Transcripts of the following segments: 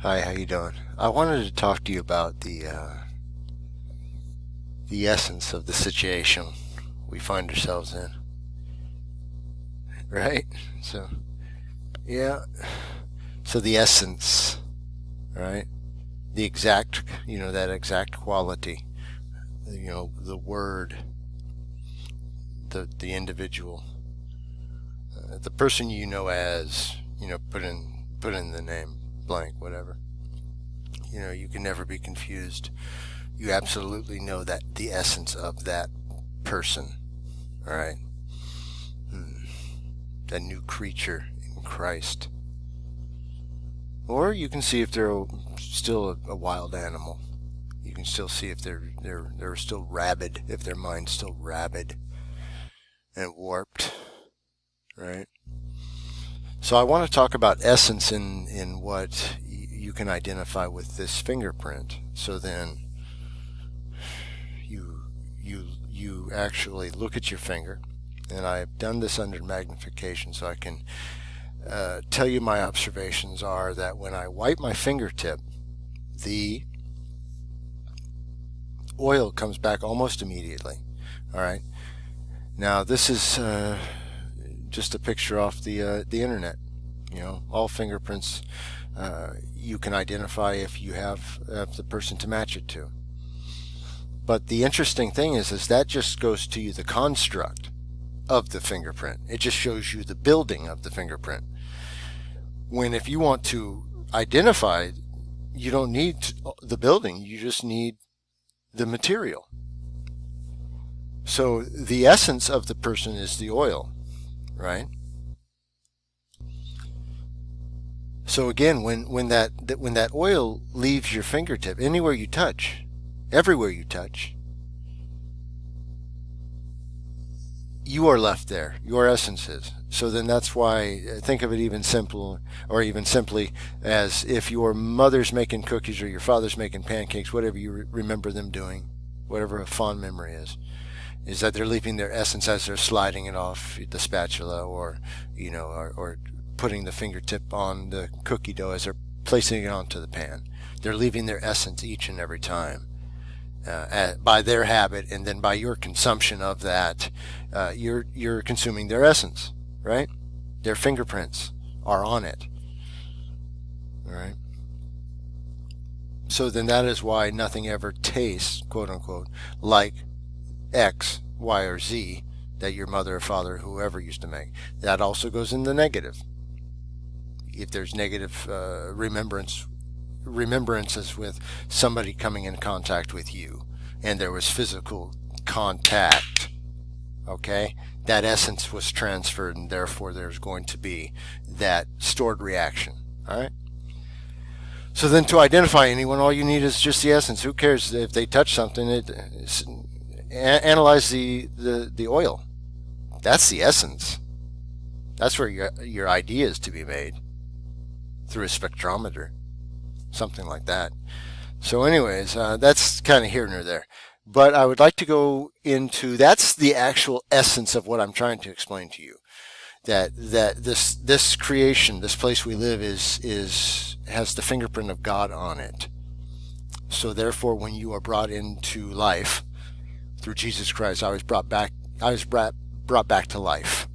Hi, how you doing? I wanted to talk to you about the essence of the situation we find ourselves in, right? So, yeah. So the essence, right? The exact, that exact quality, the word, the individual, the person you know as, put in the name blank, whatever. You can never be confused. You absolutely know that the essence of that person, all right? That new creature in Christ. Or you can see if they're still a wild animal. You can still see if they're still rabid, if their mind's still rabid and warped, right? So I want to talk about essence in what you can identify with this fingerprint. So then you actually look at your finger, and I've done this under magnification so I can tell you my observations are that when I wipe my fingertip, the oil comes back almost immediately. All right. Now this is just a picture off the internet. All fingerprints you can identify if you have the person to match it to. But the interesting thing is that just goes to you the construct of the fingerprint. It just shows you the building of the fingerprint. When if you want to identify, you don't need the building, you just need the material. So the essence of the person is the oil, right? So again, when that oil leaves your fingertip, anywhere you touch, everywhere you touch, you are left there. Your essence is. So then that's why think of it even simple, or even simply as if your mother's making cookies or your father's making pancakes, whatever you remember them doing, whatever a fond memory is that they're leaving their essence as they're sliding it off the spatula, or or putting the fingertip on the cookie dough as they're placing it onto the pan. They're leaving their essence each and every time. By their habit, and then by your consumption of that, you're consuming their essence, right? Their fingerprints are on it, all right? So then that is why nothing ever tastes, quote unquote, like X, Y, or Z that your mother or father, whoever used to make. That also goes in the negative. If there's negative remembrances with somebody coming in contact with you, and there was physical contact, okay, that essence was transferred, and therefore there's going to be that stored reaction. All right. So then to identify anyone, all you need is just the essence. Who cares if they touch something? Analyze the oil. That's the essence. That's where your ID is to be made, through a spectrometer, something like that. So anyways, that's kind of here nor there. But I would like to go into, that's the actual essence of what I'm trying to explain to you. That this creation, this place we live has the fingerprint of God on it. So therefore, when you are brought into life through Jesus Christ, I was brought back to life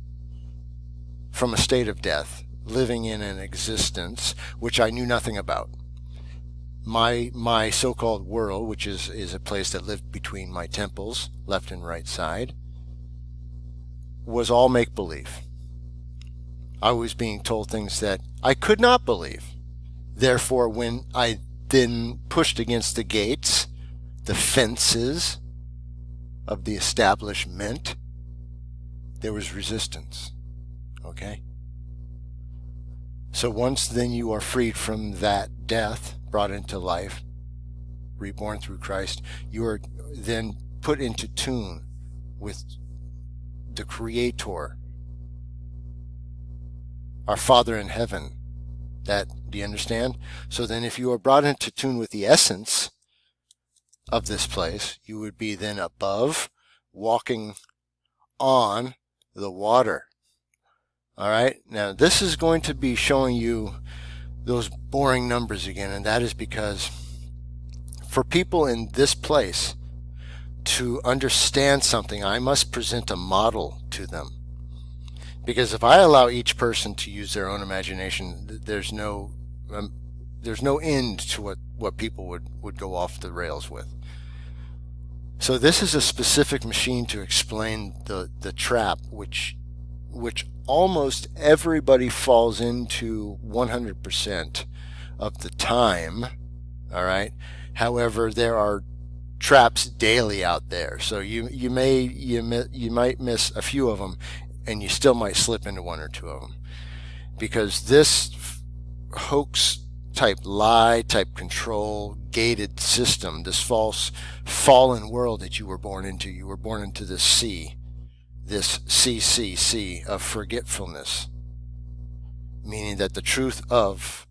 from a state of death, living in an existence which I knew nothing about. My so-called world, which is a place that lived between my temples, left and right side, was all make-believe. I was being told things that I could not believe. Therefore, when I then pushed against the gates, the fences of the establishment, there was resistance. Okay? So once then you are freed from that death, brought into life, reborn through Christ, you are then put into tune with the Creator, our Father in heaven. Do you understand? So then if you are brought into tune with the essence of this place, you would be then above, walking on the water. All right. Now this is going to be showing you those boring numbers again, and that is because for people in this place to understand something, I must present a model to them. Because if I allow each person to use their own imagination, there's no end to what people would go off the rails with. So this is a specific machine to explain the trap, which almost everybody falls into 100% of the time. All right. However, there are traps daily out there, so you might miss a few of them, and you still might slip into one or two of them, because this hoax type lie type control gated system, this false fallen world that you were born into this CCC of forgetfulness, meaning that the truth of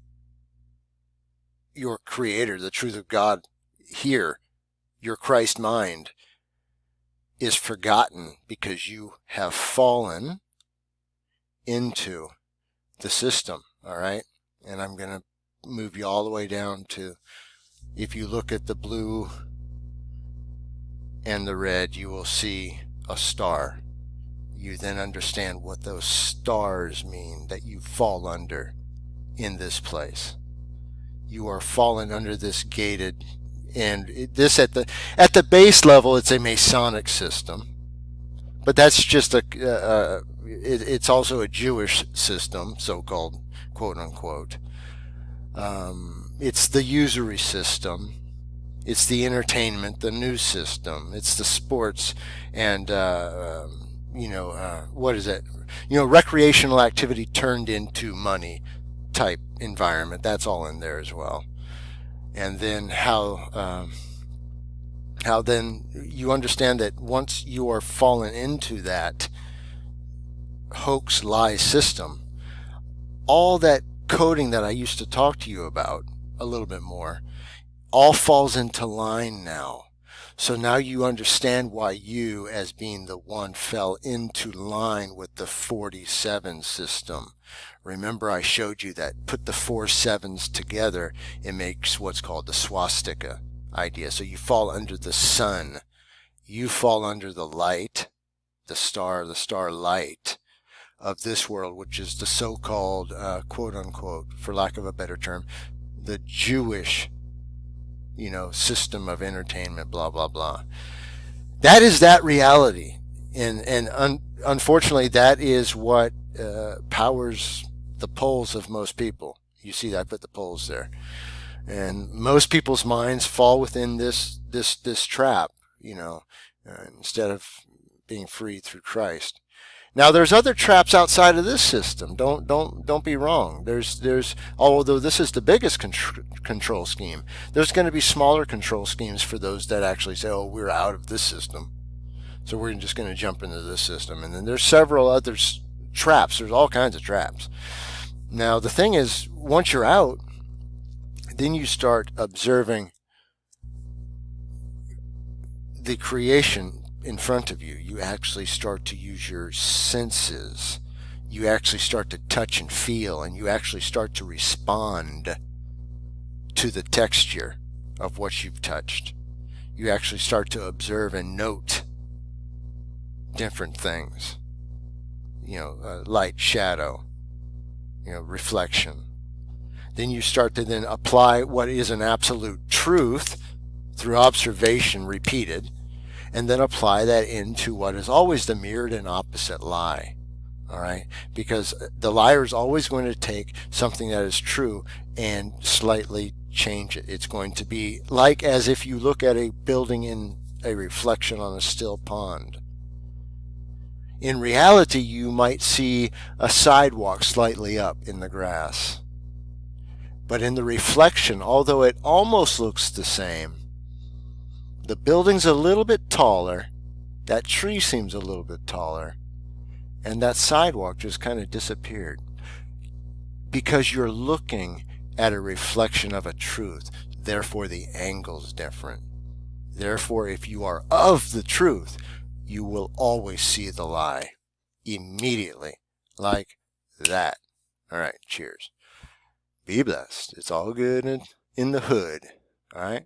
your creator, the truth of God here, your Christ mind, is forgotten because you have fallen into the system. All right. And I'm going to move you all the way down to, if you look at the blue and the red, you will see a star. You then understand what those stars mean that you fall under in this place. You are fallen under this gated, and this at the base level, it's a Masonic system, but that's just it's also a Jewish system, so-called, quote unquote. It's the usury system. It's the entertainment, the news system. It's the sports and what is it? Recreational activity turned into money type environment. That's all in there as well. And then how then you understand that once you are fallen into that hoax lie system, all that coding that I used to talk to you about a little bit more all falls into line now. So now you understand why you, as being the one, fell into line with the 47 system. Remember, I showed you that put the 4 sevens together, it makes what's called the swastika idea. So you fall under the sun. You fall under the light, the star light of this world, which is the so-called, quote unquote, for lack of a better term, the Jewish system of entertainment, blah, blah, blah. That is that reality. And unfortunately, that is what powers the poles of most people. You see that I put the poles there. And most people's minds fall within this trap, instead of being free through Christ. Now, there's other traps outside of this system. Don't be wrong. There's although this is the biggest control scheme, there's going to be smaller control schemes for those that actually say, "Oh, we're out of this system, so we're just going to jump into this system." And then there's several other traps. There's all kinds of traps. Now, the thing is, once you're out, then you start observing the creation in front of you. You actually start to use your senses. You actually start to touch and feel, and you actually start to respond to the texture of what you've touched. You actually start to observe and note different things. Light, shadow, reflection. Then you start to then apply what is an absolute truth through observation repeated, and then apply that into what is always the mirrored and opposite lie. All right? Because the liar is always going to take something that is true and slightly change it. It's going to be like as if you look at a building in a reflection on a still pond. In reality, you might see a sidewalk slightly up in the grass. But in the reflection, although it almost looks the same, the building's a little bit taller, that tree seems a little bit taller, and that sidewalk just kind of disappeared. Because you're looking at a reflection of a truth, therefore the angle's different. Therefore, if you are of the truth, you will always see the lie immediately, like that. All right, cheers. Be blessed. It's all good in the hood. All right?